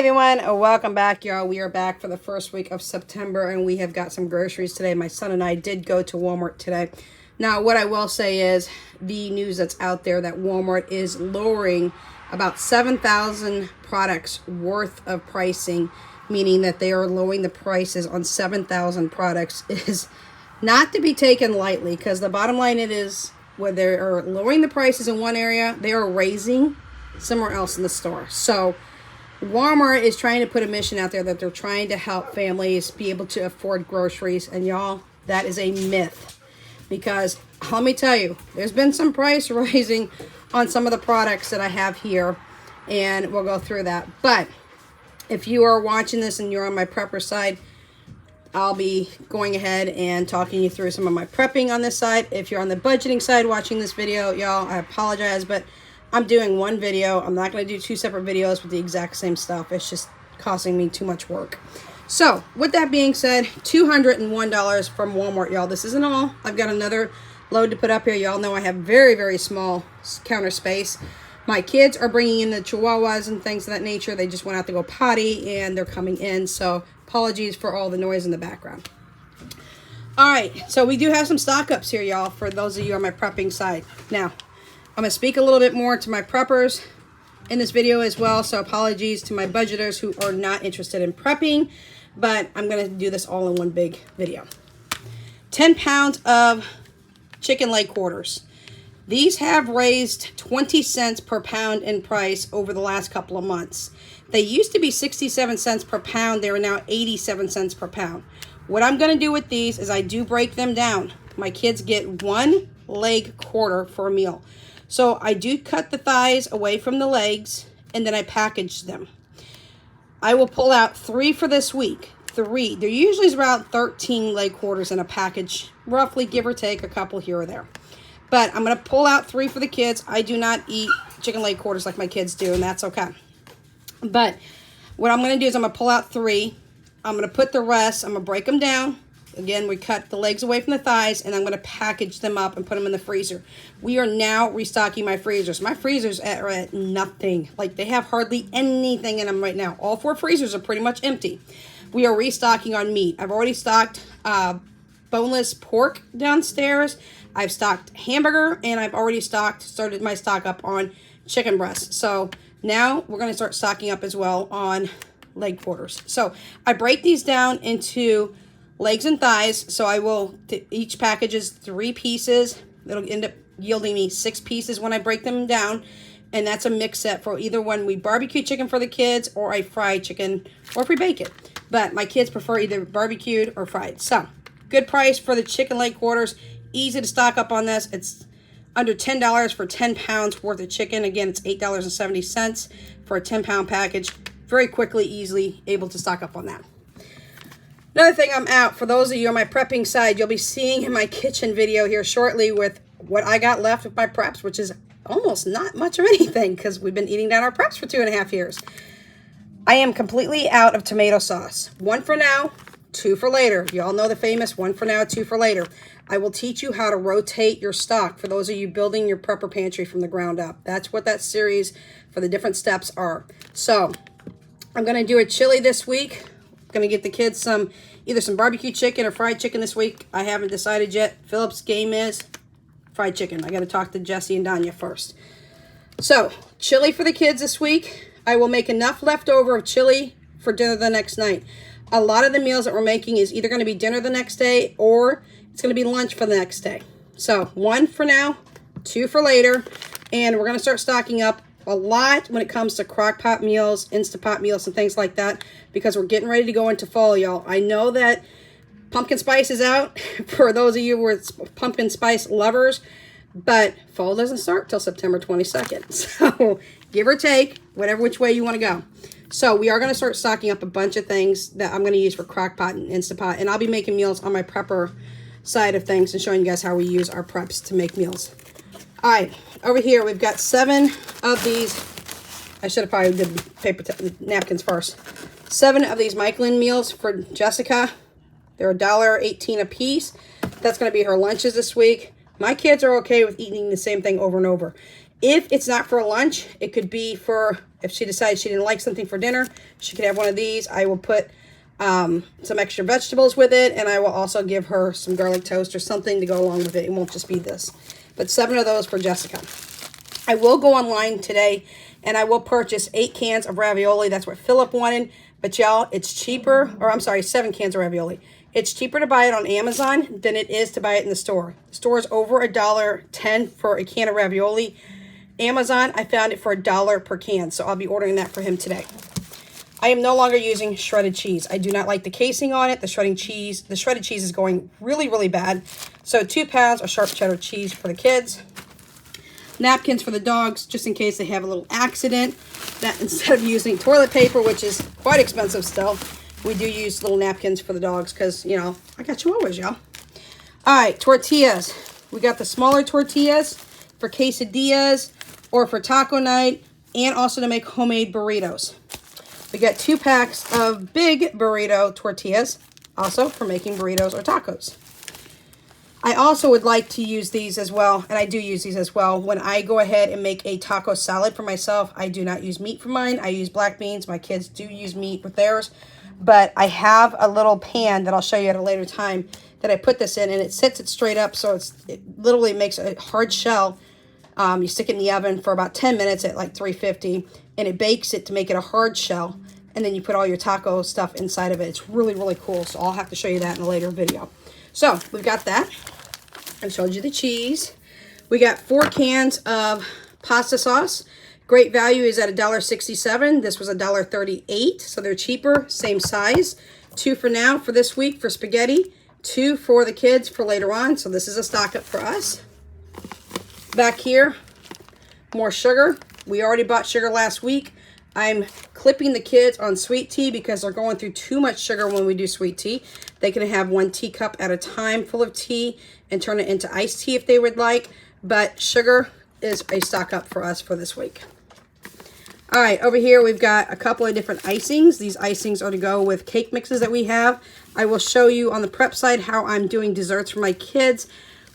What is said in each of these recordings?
everyone, welcome back, y'all. We are back for the first week of September, and we have got some groceries today. My son and I did go to Walmart today. Now, what I will say is the news that's out there that Walmart is lowering about 7,000 products worth of pricing, meaning that they are lowering the prices on 7,000 products, is not to be taken lightly, because the bottom line it is, when they are lowering the prices in one area, they are raising somewhere else in the store. So Walmart is trying to put a mission out there that they're trying to help families be able to afford groceries. And y'all, that is a myth. Because let me tell you, there's been some price rising on some of the products that I have here. And we'll go through that. But if you are watching this and you're on my prepper side, I'll be going ahead and talking you through some of my prepping on this side. If you're on the budgeting side watching this video, y'all, I apologize, but I'm doing one video. I'm not going to do two separate videos with the exact same stuff. It's just costing me too much work. So, with that being said, $201 from Walmart, y'all. This isn't all. I've got another load to put up here. Y'all know I have very, very small counter space. My kids are bringing in the chihuahuas and things of that nature. They just went out to go potty, and they're coming in. So, apologies for all the noise in the background. All right, so we do have some stock ups here, y'all, for those of you on my prepping side. Now, I'm going to speak a little bit more to my preppers in this video as well, so apologies to my budgeters who are not interested in prepping, but I'm going to do this all in one big video. 10 pounds of chicken leg quarters. These have raised 20 cents per pound in price over the last couple of months. They used to be 67 cents per pound. They are now 87 cents per pound. What I'm going to do with these is I do break them down. My kids get one leg quarter for a meal. So I do cut the thighs away from the legs, and then I package them. I will pull out 3 for this week. 3. There usually is about 13 leg quarters in a package, roughly, give or take a couple here or there. But I'm going to pull out 3 for the kids. I do not eat chicken leg quarters like my kids do, and that's okay. But what I'm going to do is I'm going to pull out 3. I'm going to put the rest, I'm going to break them down. Again, we cut the legs away from the thighs, and I'm going to package them up and put them in the freezer. We are now restocking my freezers. My freezers are at nothing. Like, they have hardly anything in them right now. All 4 freezers are pretty much empty. We are restocking on meat. I've already stocked boneless pork downstairs. I've stocked hamburger, and I've already started my stock up on chicken breast. So now we're going to start stocking up as well on leg quarters. So I break these down into legs and thighs, so I will, each package is 3 pieces. It'll end up yielding me 6 pieces when I break them down, and that's a mix set for either when we barbecue chicken for the kids, or I fry chicken, or if we bake it. But my kids prefer either barbecued or fried. So, good price for the chicken leg quarters. Easy to stock up on this. It's under $10 for 10 pounds worth of chicken. Again, it's $8.70 for a 10-pound package. Very quickly, easily able to stock up on that. Another thing I'm out, for those of you on my prepping side, you'll be seeing in my kitchen video here shortly with what I got left with my preps, which is almost not much of anything because we've been eating down our preps for 2.5 years. I am completely out of tomato sauce. 1 for now, 2 for later. You all know the famous 1 for now, 2 for later. I will teach you how to rotate your stock for those of you building your prepper pantry from the ground up. That's what that series for the different steps are. So I'm going to do a chili this week. Going to get the kids either some barbecue chicken or fried chicken this week. I haven't decided yet. Philip's game is fried chicken. I got to talk to Jesse and Danya first. So, chili for the kids this week. I will make enough leftover of chili for dinner the next night. A lot of the meals that we're making is either going to be dinner the next day, or it's going to be lunch for the next day. So, 1 for now, 2 for later, and we're going to start stocking up a lot when it comes to crock pot meals, Instapot meals, and things like that, because we're getting ready to go into fall, y'all. I know that pumpkin spice is out for those of you who are pumpkin spice lovers, but fall doesn't start till September 22nd. So give or take, whatever which way you want to go. So we are going to start stocking up a bunch of things that I'm going to use for crock pot and Instapot, and I'll be making meals on my prepper side of things and showing you guys how we use our preps to make meals. All right, over here we've got 7 of these. I should have probably did paper napkins first. 7 of these Michelin meals for Jessica. They're $1.18 a piece. That's going to be her lunches this week. My kids are okay with eating the same thing over and over. If it's not for lunch, it could be for If she decides she didn't like something for dinner, she could have one of these. I will put some extra vegetables with it, and I will also give her some garlic toast or something to go along with it. It won't just be this. But 7 of those for Jessica. I will go online today, and I will purchase 8 cans of ravioli. That's what Philip wanted. But y'all, it's cheaper, or I'm sorry, 7 cans of ravioli. It's cheaper to buy it on Amazon than it is to buy it in the store. The store is over $1.10 for a can of ravioli. Amazon, I found it for $1 per can, so I'll be ordering that for him today. I am no longer using shredded cheese. I do not like the casing on it. The shredded cheese is going really, really bad. So 2 pounds of sharp cheddar cheese for the kids. Napkins for the dogs, just in case they have a little accident. That instead of using toilet paper, which is quite expensive still, we do use little napkins for the dogs because, you know, I got chihuahuas, y'all. All right, tortillas. We got the smaller tortillas for quesadillas or for taco night, and also to make homemade burritos. We got 2 packs of big burrito tortillas, also for making burritos or tacos. I also would like to use these as well, and I do use these as well. When I go ahead and make a taco salad for myself, I do not use meat for mine. I use black beans. My kids do use meat with theirs. But I have a little pan that I'll show you at a later time that I put this in, and it sits it straight up, so it literally makes a hard shell. You stick it in the oven for about 10 minutes at like 350, and it bakes it to make it a hard shell. And then you put all your taco stuff inside of it. It's really, really cool. So I'll have to show you that in a later video. So we've got that. I showed you the cheese. We got 4 cans of pasta sauce. Great value is at $1.67. This was $1.38. So they're cheaper, same size. 2 for now for this week for spaghetti. 2 for the kids for later on. So this is a stock up for us. Back here, more sugar. We already bought sugar last week. I'm clipping the kids on sweet tea because they're going through too much sugar when we do sweet tea. They can have 1 teacup at a time full of tea and turn it into iced tea if they would like. But sugar is a stock up for us for this week. All right, over here we've got a couple of different icings. These icings are to go with cake mixes that we have. I will show you on the prep side how I'm doing desserts for my kids.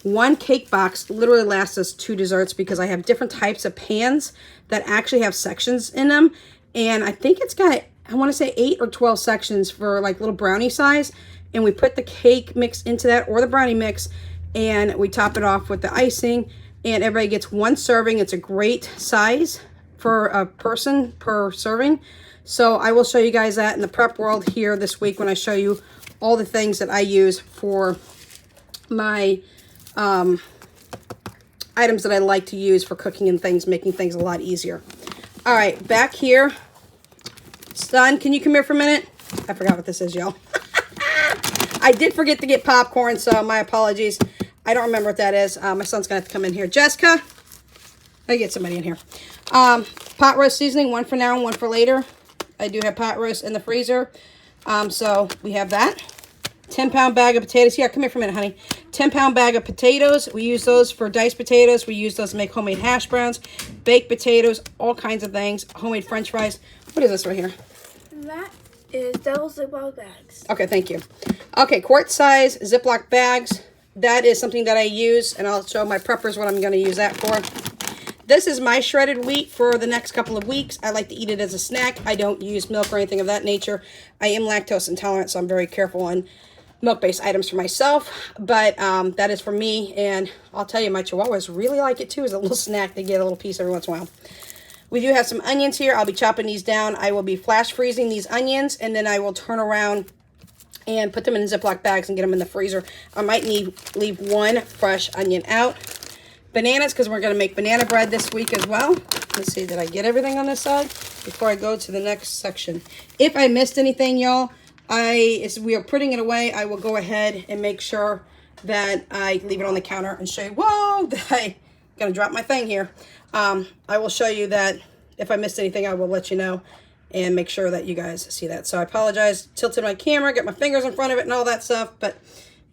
1 cake box literally lasts us 2 desserts because I have different types of pans that actually have sections in them. And I think it's got, I want to say 8 or 12 sections for like little brownie size. And we put the cake mix into that or the brownie mix, and we top it off with the icing. And everybody gets 1 serving. It's a great size for a person per serving. So I will show you guys that in the prep world here this week when I show you all the things that I use for my items that I like to use for cooking and things, making things a lot easier. All right, back here. Son, can you come here for a minute? I forgot what this is, y'all. I did forget to get popcorn, so my apologies. I don't remember what that is. My son's going to have to come in here. Jessica, I get somebody in here. Pot roast seasoning, 1 for now and 1 for later. I do have pot roast in the freezer. So we have that. 10-pound bag of potatoes. Yeah, come here for a minute, honey. 10-pound bag of potatoes. We use those for diced potatoes. We use those to make homemade hash browns, baked potatoes, all kinds of things. Homemade French fries. What is this right here? That is those Ziploc bags. Okay, thank you. Okay, quart size Ziploc bags. That is something that I use, and I'll show my preppers what I'm going to use that for. This is my shredded wheat for the next couple of weeks. I like to eat it as a snack. I don't use milk or anything of that nature. I am lactose intolerant, so I'm very careful on milk-based items for myself, but that is for me, and I'll tell you, my chihuahuas really like it too as a little snack. They get a little piece every once in a while. We do have some onions here. I'll be chopping these down. I will be flash freezing these onions, and then I will turn around and put them in Ziploc bags and get them in the freezer. I might leave 1 fresh onion out. Bananas, because we're going to make banana bread this week as well. Let's see, did I get everything on this side before I go to the next section? If I missed anything, y'all, as we are putting it away, I will go ahead and make sure that I leave it on the counter and show you, whoa, that I'm going to drop my thing here. I will show you that if I missed anything, I will let you know and make sure that you guys see that. So I apologize, tilted my camera, got my fingers in front of it and all that stuff, but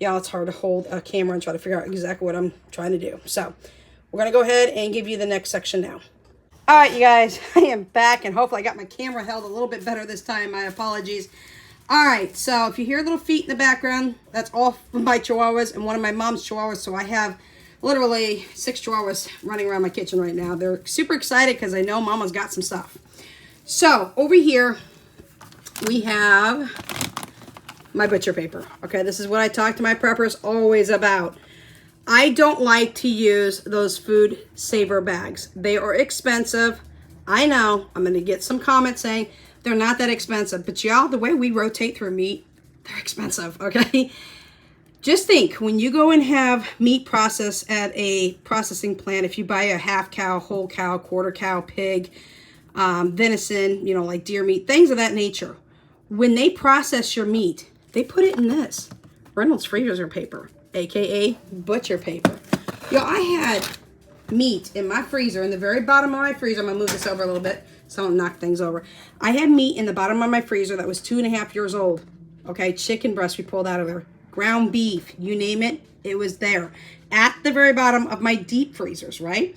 yeah, it's hard to hold a camera and try to figure out exactly what I'm trying to do. So we're going to go ahead and give you the next section now. All right, you guys, I am back, and hopefully I got my camera held a little bit better this time. My apologies. All right, so if you hear little feet in the background, that's all from my chihuahuas and one of my mom's chihuahuas. So I have literally 6 chihuahuas running around my kitchen right now. They're super excited because they know mama's got some stuff. So over here, we have my butcher paper. Okay, this is what I talk to my preppers always about. I don't like to use those food saver bags. They are expensive. I know I'm going to get some comments saying they're not that expensive, but y'all, the way we rotate through meat, they're expensive, okay? Just think, when you go and have meat processed at a processing plant, if you buy a half cow, whole cow, quarter cow, pig, venison, you know, like deer meat, things of that nature, when they process your meat, they put it in this Reynolds freezer paper, aka butcher paper. Yo, I had meat in my freezer, in the very bottom of my freezer. I'm gonna move this over a little bit so I don't knock things over. I had meat in the bottom of my freezer that was 2.5 years old. Okay, chicken breast we pulled out of there, ground beef, you name it, it was there at the very bottom of my deep freezers, right?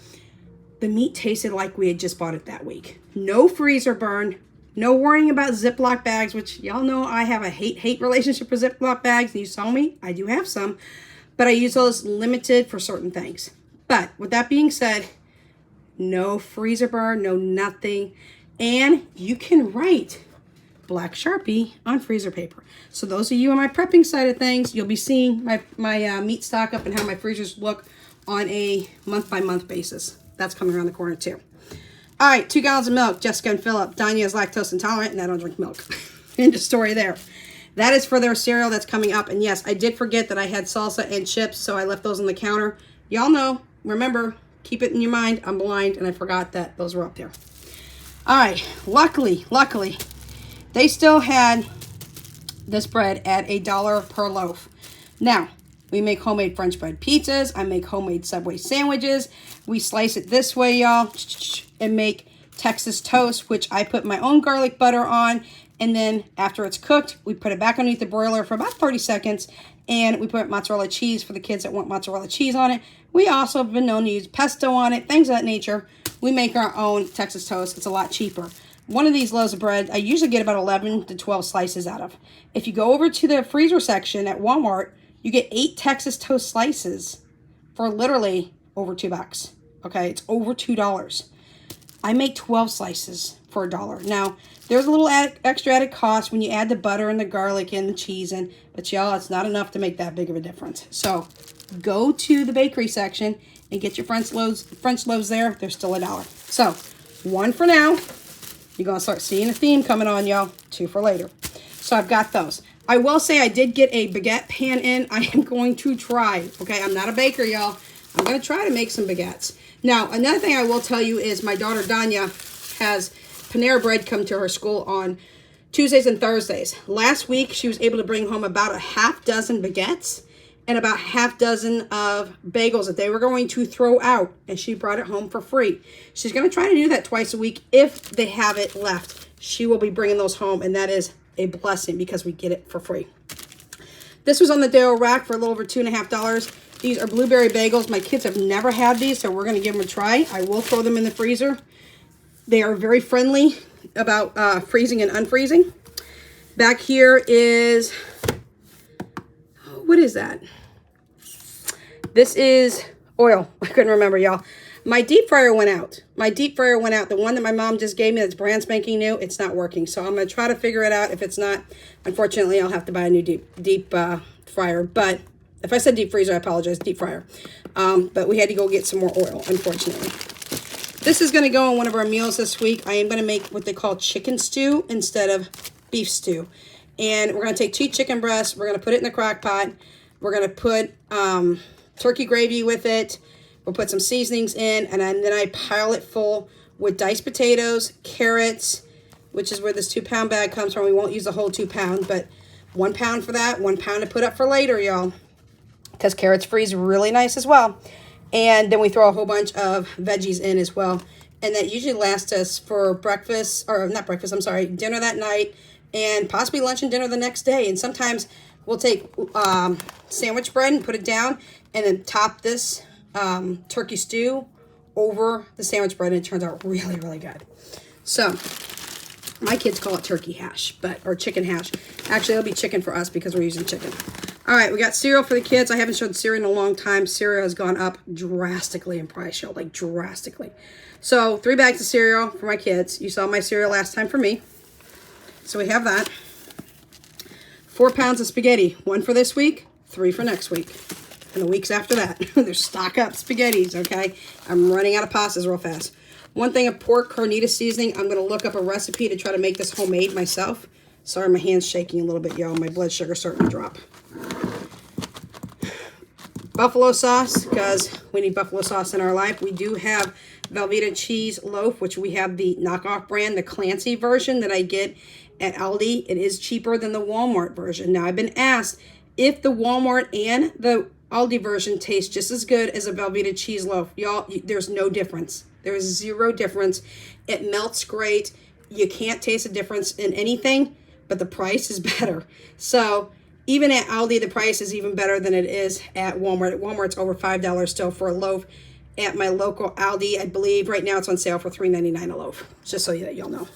The meat tasted like we had just bought it that week. No freezer burn, no worrying about Ziploc bags, which y'all know I have a hate relationship with Ziploc bags. And you saw me, I do have some, but I use those limited for certain things. But with that being said, no freezer burn, no nothing. And you can write black Sharpie on freezer paper. So those of you on my prepping side of things, you'll be seeing my meat stock up and how my freezers look on a month-by-month basis. That's coming around the corner too. All right, 2 gallons of milk. Jessica and Philip. Danya is lactose intolerant and I don't drink milk. End of story there. That is for their cereal that's coming up. And yes, I did forget that I had salsa and chips, so I left those on the counter. Y'all know, remember, keep it in your mind, I'm blind and I forgot that those were up there. All right, luckily, they still had this bread at $1 per loaf. Now, we make homemade French bread pizzas. I make homemade Subway sandwiches. We slice it this way, y'all, and make Texas toast, which I put my own garlic butter on. And then after it's cooked, we put it back underneath the broiler for about 30 seconds. And we put mozzarella cheese for the kids that want mozzarella cheese on it. We also have been known to use pesto on it, things of that nature. We make our own Texas toast. It's a lot cheaper. One of these loaves of bread, I usually get about 11 to 12 slices out of. If you go over to the freezer section at Walmart, you get 8 Texas toast slices for literally over $2. Okay, it's over $2. I make 12 slices for $1. Now, there's a little extra added cost when you add the butter and the garlic and the cheese in, but y'all, it's not enough to make that big of a difference. So, go to the bakery section and get your French loaves there. They're still $1. So, 1 for now. You're going to start seeing a theme coming on, y'all. 2 for later. So, I've got those. I will say I did get a baguette pan in. I am going to try. Okay, I'm not a baker, y'all. I'm going to try to make some baguettes. Now, another thing I will tell you is my daughter, Danya, has Panera Bread come to her school on Tuesdays and Thursdays. Last week, she was able to bring home about a half dozen baguettes and about half dozen of bagels that they were going to throw out, and she brought it home for free. She's going to try to do that twice a week if they have it left. She will be bringing those home, and that is a blessing because we get it for free. This was on the Dale rack for a little over $2.50. These are blueberry bagels. My kids have never had these, so we're going to give them a try. I will throw them in the freezer. They are very friendly about freezing and unfreezing. Back here is, what is that? This is oil. I couldn't remember, y'all. My deep fryer went out. The one that my mom just gave me that's brand spanking new, it's not working. So I'm going to try to figure it out. If it's not, unfortunately, I'll have to buy a new deep fryer. But if I said deep freezer, I apologize. Deep fryer. But we had to go get some more oil, unfortunately. This is going to go in one of our meals this week. I am going to make what they call chicken stew instead of beef stew. And we're going to take 2 chicken breasts. We're going to put it in the crock pot. We're going to put turkey gravy with it. We'll put some seasonings in, and then I pile it full with diced potatoes, carrots, which is where this 2-pound bag comes from. We won't use the whole 2 pound, but 1 pound for that, 1 pound to put up for later, y'all, because carrots freeze really nice as well. And then we throw a whole bunch of veggies in as well, and that usually lasts us for breakfast, or not breakfast, I'm sorry, dinner that night, and possibly lunch and dinner the next day. And sometimes we'll take sandwich bread and put it down, and then top this turkey stew over the sandwich bread, and it turns out really, really good. So my kids call it turkey hash, or chicken hash. Actually, it'll be chicken for us because we're using chicken. All right, we got cereal for the kids. I haven't showed cereal in a long time. Cereal has gone up drastically in price, y'all, like drastically. So 3 bags of cereal for my kids. You saw my cereal last time for me. So we have that. 4 pounds of spaghetti. 1 for this week, 3 for next week. And the weeks after that. There's stock up spaghettis, okay? I'm running out of pastas real fast. 1 thing of pork carnita seasoning. I'm going to look up a recipe to try to make this homemade myself. Sorry, my hand's shaking a little bit, y'all. My blood sugar's starting to drop. Buffalo sauce, because we need buffalo sauce in our life. We do have Velveeta cheese loaf, which we have the knockoff brand, the Clancy version that I get at Aldi. It is cheaper than the Walmart version. Now, I've been asked if the Walmart and the Aldi version taste just as good as a Velveeta cheese loaf. Y'all, there's no difference. There is 0 difference. It melts great. You can't taste a difference in anything, but the price is better. So even at Aldi, the price is even better than it is at Walmart. At Walmart, it's over $5 still for a loaf. At my local Aldi, I believe right now it's on sale for $3.99 a loaf. Just so that y'all know.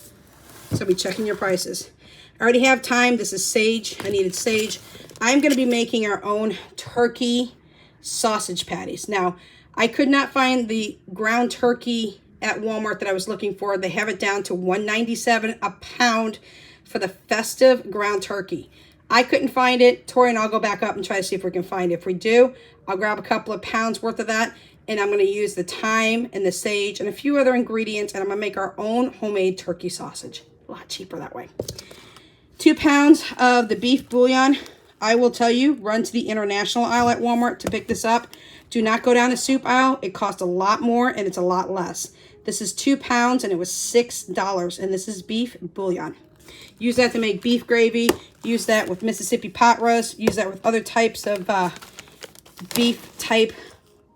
So be checking your prices. I already have thyme. This is sage. I needed sage. I'm going to be making our own turkey sausage patties. Now, I could not find the ground turkey at Walmart that I was looking for. They have it down to $1.97 a pound for the festive ground turkey. I couldn't find it. Tori and I'll go back up and try to see if we can find it. If we do, I'll grab a couple of pounds worth of that, and I'm going to use the thyme and the sage and a few other ingredients, and I'm going to make our own homemade turkey sausage. A lot cheaper that way. 2 pounds of the beef bouillon. I will tell you, run to the international aisle at Walmart to pick this up. Do not go down the soup aisle. It costs a lot more and it's a lot less. This is 2 pounds and it was $6, and this is beef bouillon. Use that to make beef gravy. Use that with Mississippi pot roast. Use that with other types of beef type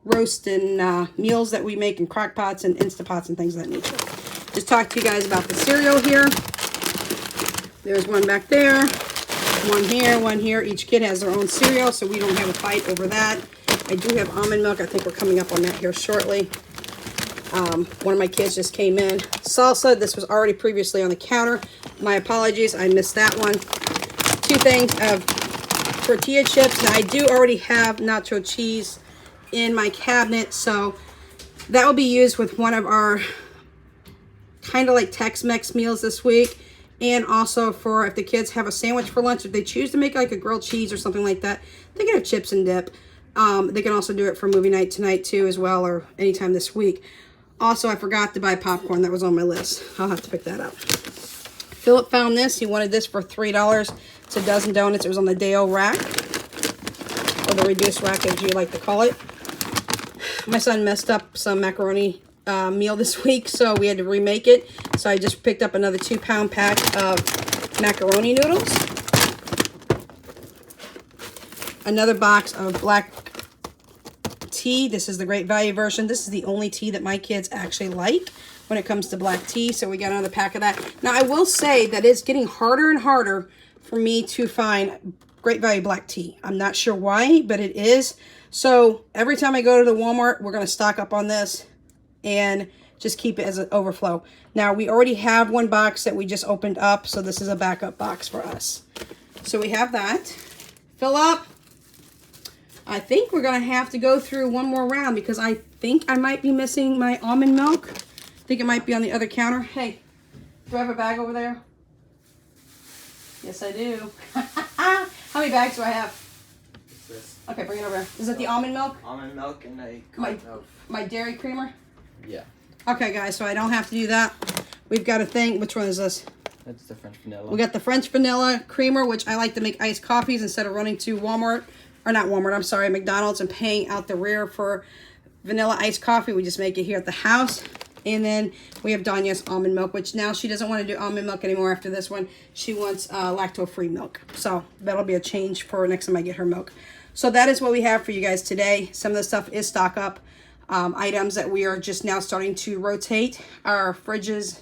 roast and meals that we make in crock pots and Instapots and things of that nature. Just talk to you guys about the cereal here. There's one back there, one here, one here. Each kid has their own cereal, so we don't have a fight over that. I do have almond milk. I think we're coming up on that here shortly. One of my kids just came in. Salsa, this was already previously on the counter. My apologies, I missed that one. 2 things of tortilla chips. Now, I do already have nacho cheese in my cabinet, so that will be used with one of our kind of like Tex-Mex meals this week. And also for if the kids have a sandwich for lunch, if they choose to make like a grilled cheese or something like that, they can have chips and dip. They can also do it for movie night tonight too as well, or anytime this week. Also, I forgot to buy popcorn. That was on my list. I'll have to pick that up. Philip found this. He wanted this for $3. It's a dozen donuts. It was on the Dale rack, or the reduced rack as you like to call it. My son messed up some macaroni meal this week, so we had to remake it. So I just picked up another 2-pound pack of macaroni noodles. Another box of black tea. This is the Great Value version. This is the only tea that my kids actually like when it comes to black tea. So we got another pack of that. Now, I will say that it's getting harder and harder for me to find Great Value black tea. I'm not sure why, but it is. So every time I go to the Walmart, we're going to stock up on this and just keep it as an overflow. Now, we already have one box that we just opened up, so this is a backup box for us. So we have that. Fill up. I think we're going to have to go through one more round because I think I might be missing my almond milk. I think it might be on the other counter. Hey, do I have a bag over there? Yes, I do. How many bags do I have? This. Okay, bring it over. Is it the almond milk? Almond milk and a carton of... My dairy creamer? Yeah. Okay, guys, so I don't have to do that. We've got a thing. Which one is this? That's the French vanilla. We got the French vanilla creamer, which I like to make iced coffees instead of running to Walmart. Or not Walmart, I'm sorry, McDonald's, and paying out the rear for vanilla iced coffee. We just make it here at the house. And then we have Danya's almond milk, which now she doesn't want to do almond milk anymore after this one. She wants lacto-free milk. So that'll be a change for next time I get her milk. So that is what we have for you guys today. Some of the stuff is stock up. Items that we are just now starting to rotate. Our fridge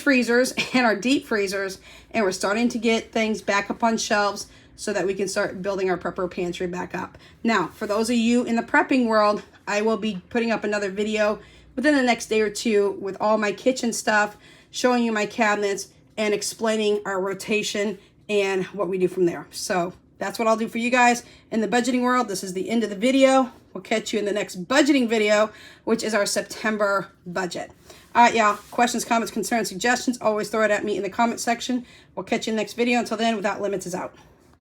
freezers and our deep freezers. And we're starting to get things back up on shelves so that we can start building our prepper pantry back up. Now, for those of you in the prepping world, I will be putting up another video within the next day or two with all my kitchen stuff, showing you my cabinets and explaining our rotation and what we do from there. So That's what I'll do for you guys. In the budgeting world, this is the end of the video. We'll catch you in the next budgeting video, which is our September budget. All right, y'all. Questions, comments, concerns, suggestions, always throw it at me in the comment section. We'll catch you in the next video. Until then, Without Limits is out.